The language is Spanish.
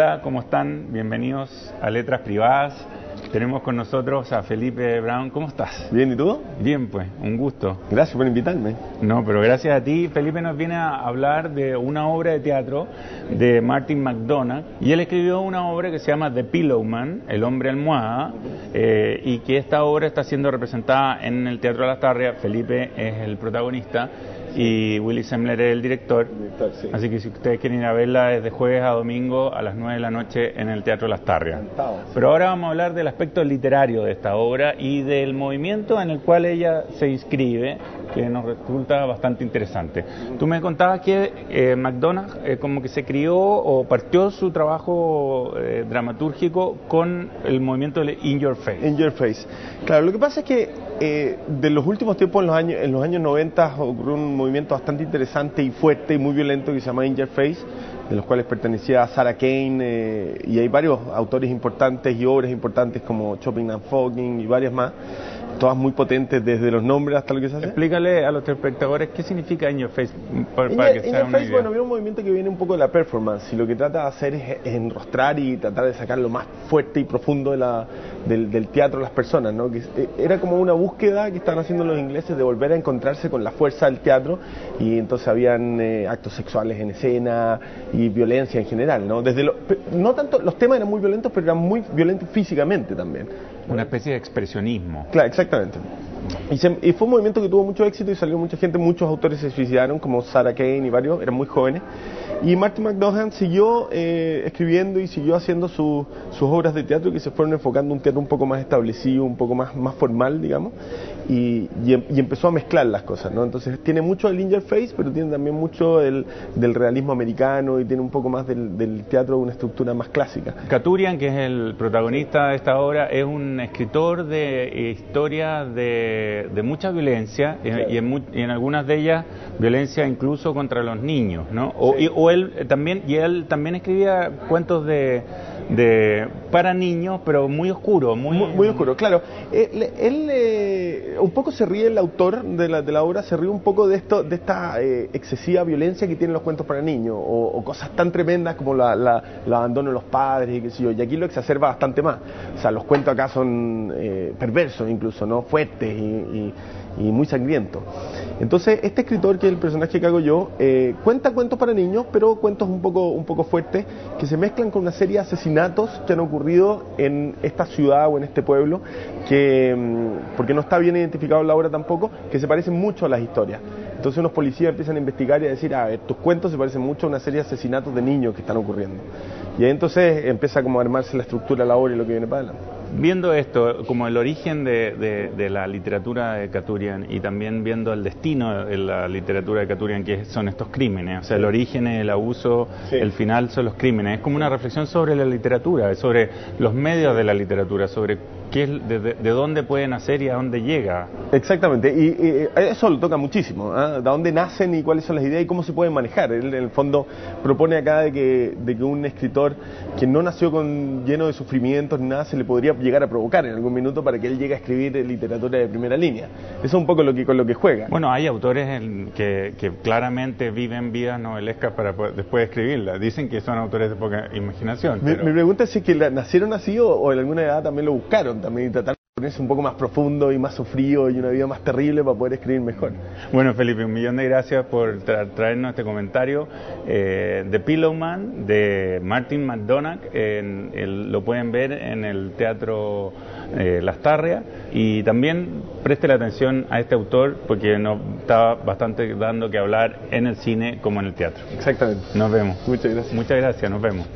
Hola, ¿cómo están? Bienvenidos a Letras Privadas. Tenemos con nosotros a Felipe Brown. ¿Cómo estás? Bien, ¿y tú? Bien, pues, un gusto. Gracias por invitarme. No, pero gracias a ti. Felipe nos viene a hablar de una obra de teatro de Martin McDonagh, y él escribió una obra que se llama The Pillowman, El hombre almohada, y que esta obra está siendo representada en el Teatro Lastarria. Felipe es el protagonista y Willy Semler es el director. Sí. Así que si ustedes quieren ir a verla, es de jueves a domingo a las 9 de la noche en el Teatro Lastarria. Pero ahora vamos a hablar del aspecto literario de esta obra y del movimiento en el cual ella se inscribe, que nos resulta bastante interesante. Tú me contabas que McDonagh como que se crió o partió su trabajo dramatúrgico con el movimiento de In Your Face. In Your Face. Claro, lo que pasa es que de los últimos tiempos, en los años 90, ocurrió un movimiento bastante interesante y fuerte y muy violento que se llama In Your Face, de los cuales pertenecía Sarah Kane, y hay varios autores importantes y obras importantes como Chopping and Fogging y varias más, todas muy potentes desde los nombres hasta lo que se hace. Explícale a los espectadores qué significa In Your Face, para que se hagan una idea. Bueno, viene un movimiento que viene un poco de la performance, y lo que trata de hacer es enrostrar y tratar de sacar lo más fuerte y profundo del teatro a las personas, ¿no? Que era como una búsqueda que estaban haciendo los ingleses de volver a encontrarse con la fuerza del teatro, y entonces habían actos sexuales en escena y violencia en general, ¿no? No tanto, los temas eran muy violentos, pero eran muy violentos físicamente también. Una especie de expresionismo. Claro, exactamente. Y fue un movimiento que tuvo mucho éxito y salió mucha gente, muchos autores se suicidaron, como Sarah Kane y varios, eran muy jóvenes. Y Martin McDonagh siguió escribiendo y siguió haciendo sus obras de teatro, que se fueron enfocando en un teatro un poco más establecido, un poco más formal, digamos, y empezó a mezclar las cosas, ¿no? Entonces tiene mucho del In Your Face, pero tiene también mucho del realismo americano, y tiene un poco más del teatro de una estructura más clásica. Katurian, que es el protagonista de esta obra, es un escritor de historia de mucha violencia, claro. y en algunas de ellas violencia incluso contra los niños, ¿no? Sí. Él también escribía cuentos para niños, pero muy oscuro, muy oscuro, claro. Él un poco se ríe, el autor de la obra se ríe un poco de esta excesiva violencia que tienen los cuentos para niños, o cosas tan tremendas como el abandono de los padres y qué sé yo, y aquí lo exacerba bastante más. O sea, los cuentos acá son perversos incluso, ¿no? Fuertes y muy sangrientos. Entonces, este escritor, que es el personaje que hago yo, cuenta cuentos para niños, pero cuentos un poco fuertes, que se mezclan con una serie de asesinatos que han ocurrido en esta ciudad o en este pueblo, porque no está bien identificado en la obra tampoco, que se parecen mucho a las historias. Entonces unos policías empiezan a investigar y a decir, tus cuentos se parecen mucho a una serie de asesinatos de niños que están ocurriendo. Y ahí entonces empieza como a armarse la estructura de la obra y lo que viene para adelante. Viendo esto como el origen de la literatura de Katurian, y también viendo el destino de la literatura de Katurian, que son estos crímenes, o sea, el origen es el abuso, sí. El final son los crímenes, es como una reflexión sobre la literatura, sobre los medios de la literatura, sobre de dónde puede nacer y a dónde llega. Exactamente, y eso lo toca muchísimo, de dónde nacen y cuáles son las ideas y cómo se pueden manejar. Él en el fondo propone acá de que un escritor que no nació lleno de sufrimientos ni nada, se le podría llegar a provocar en algún minuto para que él llegue a escribir literatura de primera línea. Eso es un poco con lo que juega. Bueno, hay autores que claramente viven vidas novelescas para después escribirlas. Dicen que son autores de poca imaginación. Mi pregunta es si que nacieron así o en alguna edad también lo buscaron, también tratar de ponerse un poco más profundo y más sufrido y una vida más terrible para poder escribir mejor. Bueno, Felipe, un millón de gracias por traernos este comentario. The Pillowman, de Martin McDonagh, lo pueden ver en el Teatro Lastarria, y también preste la atención a este autor porque nos está bastante dando que hablar en el cine como en el teatro. Exactamente. Nos vemos. Muchas gracias. Muchas gracias, nos vemos.